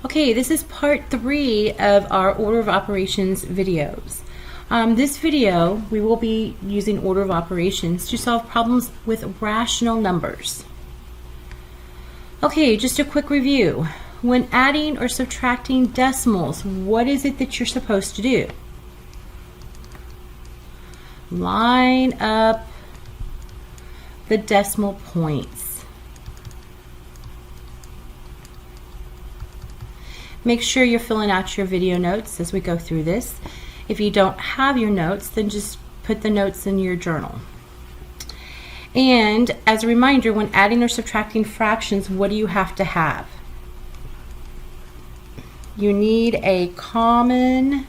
Okay, this is part 3 of our order of operations videos. This video, we will be using order of operations to solve problems with rational numbers. Okay, just a quick review. When adding or subtracting decimals, what is it that you're supposed to do? Line up the decimal points. Make sure you're filling out your video notes as we go through this. If you don't have your notes, then just put the notes in your journal. And as a reminder, when adding or subtracting fractions, what do you have to have? You need a common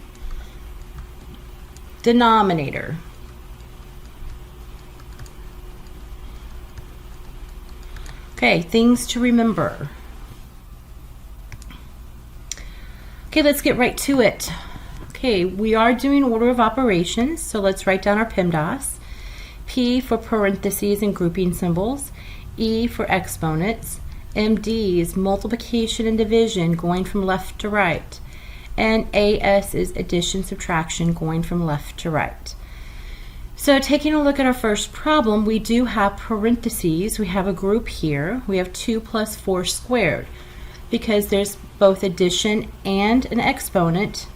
denominator. Okay, things to remember. Okay, let's get right to it. Okay, we are doing order of operations, so let's write down our PEMDAS. P for parentheses and grouping symbols, E for exponents, MD is multiplication and division going from left to right, and AS is addition, subtraction going from left to right. So taking a look at our first problem, we do have parentheses. We have a group here. We have 2 plus 4 squared. Because there's both addition and an exponent,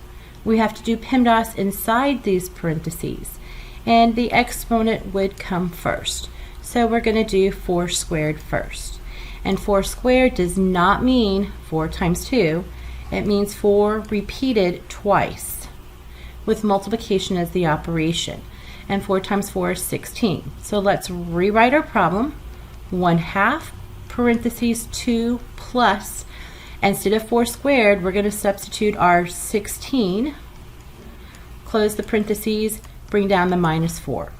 we have to do PEMDAS inside these parentheses. And the exponent would come first. So we're going to do 4 squared first. And 4 squared does not mean 4 times 2. It means 4 repeated twice with multiplication as the operation. And 4 times 4 is 16. So let's rewrite our problem. 1/2 parentheses 2 plus. Instead of 4 squared, we're going to substitute our 16, close the parentheses, bring down the minus 4.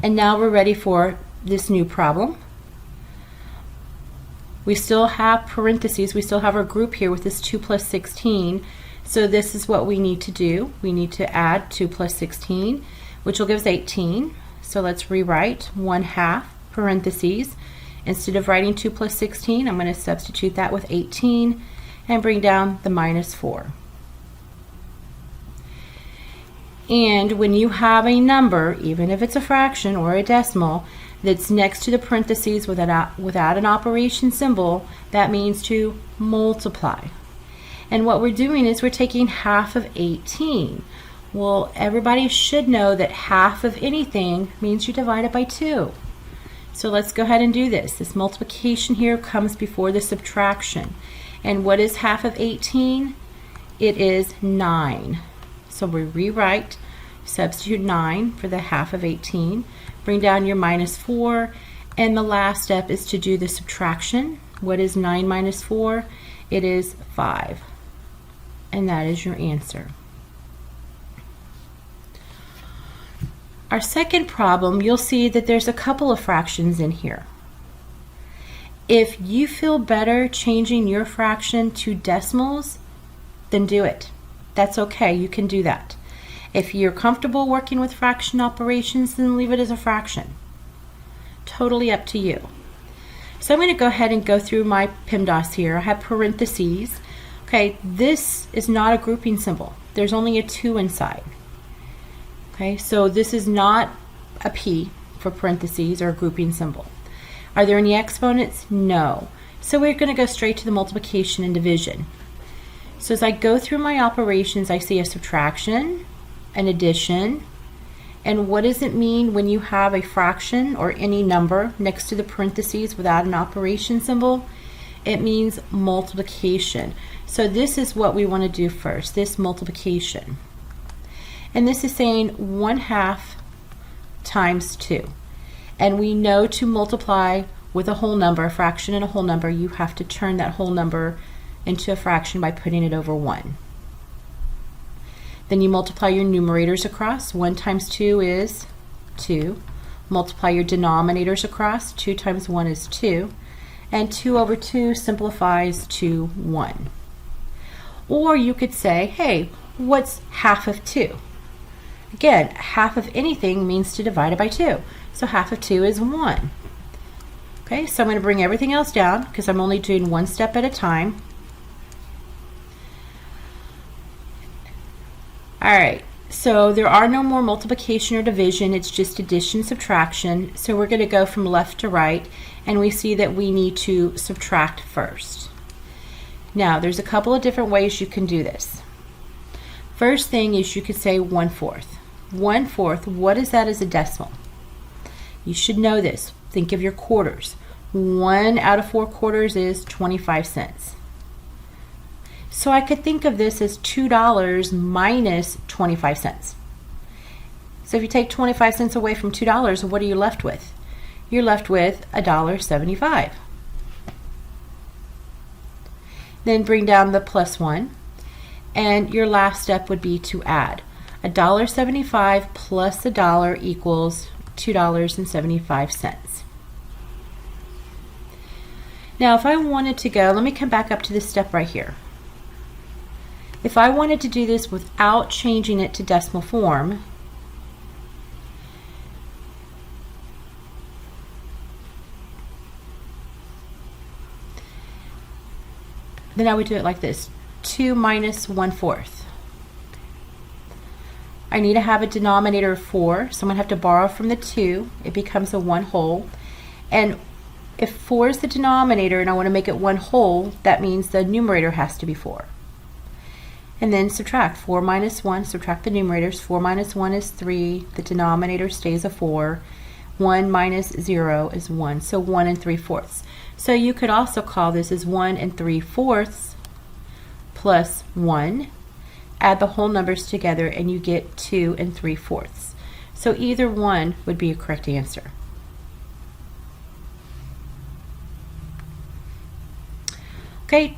And now we're ready for this new problem. We still have parentheses, we still have our group here with this 2 plus 16, so this is what we need to do. We need to add 2 plus 16, which will give us 18. So let's rewrite 1/2 parentheses. Instead of writing 2 plus 16, I'm going to substitute that with 18 and bring down the minus 4. And when you have a number, even if it's a fraction or a decimal, that's next to the parentheses without an operation symbol, that means to multiply. And what we're doing is we're taking half of 18. Well, everybody should know that half of anything means you divide it by 2. So let's go ahead and do this. This multiplication here comes before the subtraction. And what is half of 18? It is 9. So we rewrite, substitute 9 for the half of 18, bring down your minus 4, and the last step is to do the subtraction. What is 9 minus 4? It is 5. And that is your answer. Our second problem, you'll see that there's a couple of fractions in here. If you feel better changing your fraction to decimals, then do it. That's okay, you can do that. If you're comfortable working with fraction operations, then leave it as a fraction. Totally up to you. So I'm going to go ahead and go through my PEMDAS here. I have parentheses. Okay, this is not a grouping symbol. There's only a 2 inside. Okay, so this is not a P for parentheses or a grouping symbol. Are there any exponents? No. So we're going to go straight to the multiplication and division. So as I go through my operations, I see a subtraction, an addition, and what does it mean when you have a fraction or any number next to the parentheses without an operation symbol? It means multiplication. So this is what we want to do first, this multiplication. And this is saying 1/2 times 2. And we know to multiply with a whole number, a fraction and a whole number, you have to turn that whole number into a fraction by putting it over 1. Then you multiply your numerators across. 1 times 2 is 2. Multiply your denominators across. 2 times 1 is 2. And 2 over 2 simplifies to 1. Or you could say, hey, what's half of 2? Again, half of anything means to divide it by 2. So half of 2 is 1. Okay, so I'm going to bring everything else down because I'm only doing one step at a time. All right, so there are no more multiplication or division. It's just addition, subtraction. So we're going to go from left to right, and we see that we need to subtract first. Now, there's a couple of different ways you can do this. First thing is you could say 1/4. 1/4, what is that as a decimal? You should know this. Think of your quarters. 1 out of 4 quarters is 25 cents. So I could think of this as $2 minus 25 cents. So if you take 25 cents away from $2, what are you left with? You're left with $1.75. Then bring down the plus 1, and your last step would be to add. $1.75 plus $1 equals $2.75. Now if I wanted to go, let me come back up to this step right here. If I wanted to do this without changing it to decimal form, then I would do it like this. 2 minus 1/4. I need to have a denominator of 4, so I'm going to have to borrow from the 2. It becomes a 1 whole. And if 4 is the denominator and I want to make it 1 whole, that means the numerator has to be 4. And then subtract. 4 minus 1, subtract the numerators. 4 minus 1 is 3. The denominator stays a 4. 1 minus 0 is 1, so 1 3/4. So you could also call this as 1 3/4 plus 1. Add the whole numbers together and you get 2 3/4. So either one would be a correct answer. Okay,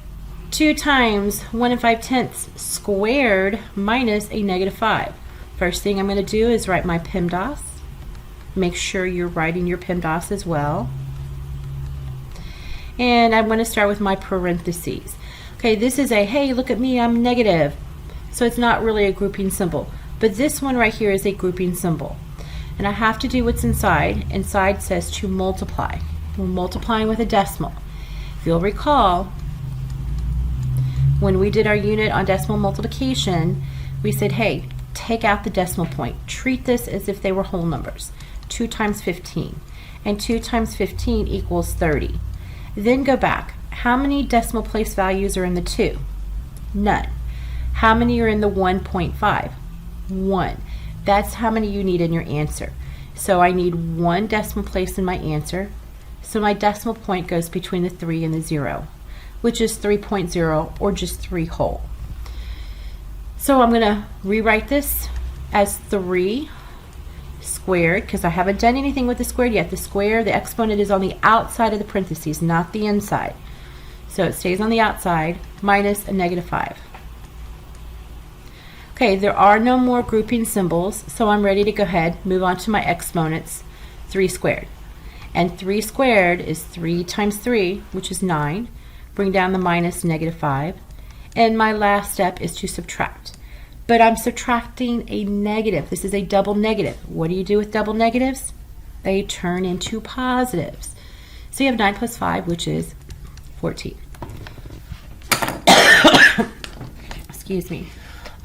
2 times 1 5/10 squared minus a -5. First thing I'm going to do is write my PEMDAS. Make sure you're writing your PEMDAS as well. And I'm going to start with my parentheses. Okay, this is a, hey, look at me, I'm negative. So it's not really a grouping symbol. But this one right here is a grouping symbol. And I have to do what's inside. Inside says to multiply. We're multiplying with a decimal. If you'll recall, when we did our unit on decimal multiplication, we said, hey, take out the decimal point. Treat this as if they were whole numbers. 2 times 15. And 2 times 15 equals 30. Then go back. How many decimal place values are in the 2? None. How many are in the 1.5? 1. That's how many you need in your answer. So I need 1 decimal place in my answer. So my decimal point goes between the 3 and the 0, which is 3.0 or just 3 whole. So I'm going to rewrite this as 3 squared, because I haven't done anything with the squared yet. The square, the exponent is on the outside of the parentheses, not the inside. So it stays on the outside, minus a -5. Okay, there are no more grouping symbols, so I'm ready to go ahead, move on to my exponents. 3 squared. And 3 squared is 3 times 3, which is 9. Bring down the minus -5. And my last step is to subtract. But I'm subtracting a negative. This is a double negative. What do you do with double negatives? They turn into positives. So you have 9 plus 5, which is 14. Excuse me.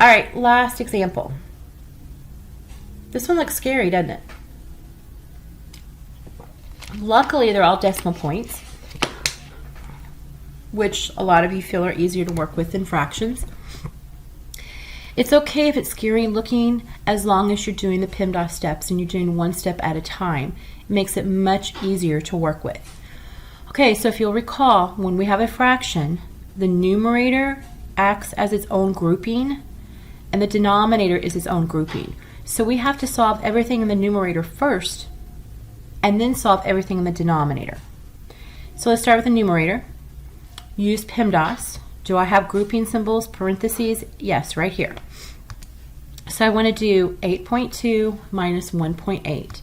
All right, last example. This one looks scary, doesn't it? Luckily, they're all decimal points, which a lot of you feel are easier to work with than fractions. It's okay if it's scary looking, as long as you're doing the PEMDAS steps and you're doing 1 step at a time. It makes it much easier to work with. Okay, so if you'll recall, when we have a fraction, the numerator acts as its own grouping and the denominator is its own grouping. So we have to solve everything in the numerator first and then solve everything in the denominator. So let's start with the numerator. Use PEMDAS. Do I have grouping symbols, parentheses? Yes, right here. So I want to do 8.2 minus 1.8.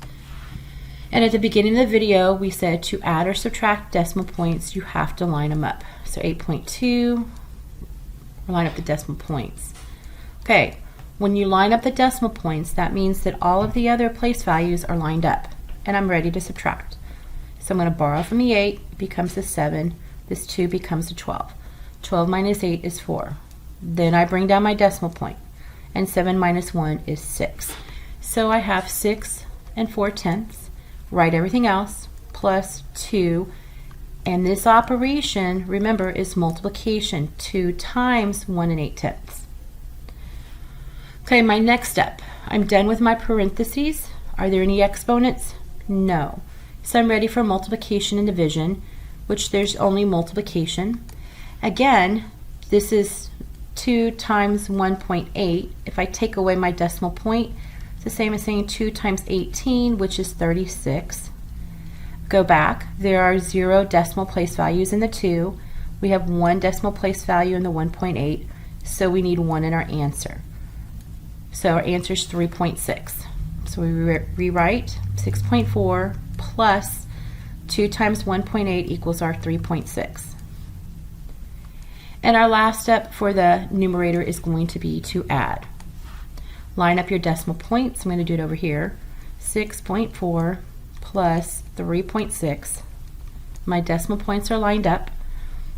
And at the beginning of the video, we said to add or subtract decimal points, you have to line them up. So 8.2, line up the decimal points. Okay, when you line up the decimal points, that means that all of the other place values are lined up. And I'm ready to subtract. So I'm going to borrow from the 8, it becomes a 7. This 2 becomes a 12. 12 minus 8 is 4. Then I bring down my decimal point. and 7 minus 1 is 6. So I have 6 4/10. Write everything else, plus 2. And this operation, remember, is multiplication. 2 times 1 8/10. Okay, my next step. I'm done with my parentheses. Are there any exponents? No. So I'm ready for multiplication and division, which there's only multiplication. Again, this is 2 times 1.8. If I take away my decimal point, it's the same as saying 2 times 18, which is 36. Go back. There are 0 decimal place values in the 2. We have 1 decimal place value in the 1.8, so we need 1 in our answer. So our answer is 3.6. So we rewrite 6.4 plus 2 times 1.8 equals our 3.6. And our last step for the numerator is going to be to add. Line up your decimal points. I'm going to do it over here. 6.4 plus 3.6. My decimal points are lined up.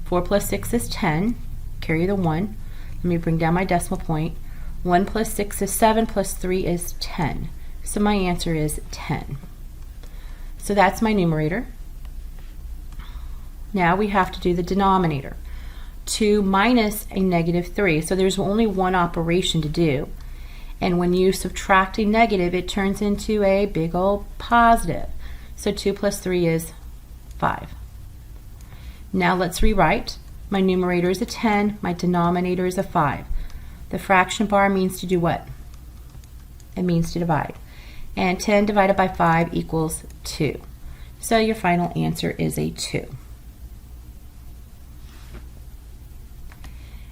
4 plus 6 is 10. Carry the 1. Let me bring down my decimal point. 1 plus 6 is 7, plus 3 is 10. So my answer is 10. So that's my numerator. Now we have to do the denominator. 2 minus a negative 3. So there's only one operation to do. And when you subtract a negative, it turns into a big old positive. So 2 plus 3 is 5. Now let's rewrite. My numerator is a 10. My denominator is a 5. The fraction bar means to do what? It means to divide. And 10 divided by 5 equals 2. So your final answer is a 2.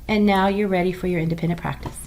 And now you're ready for your independent practice.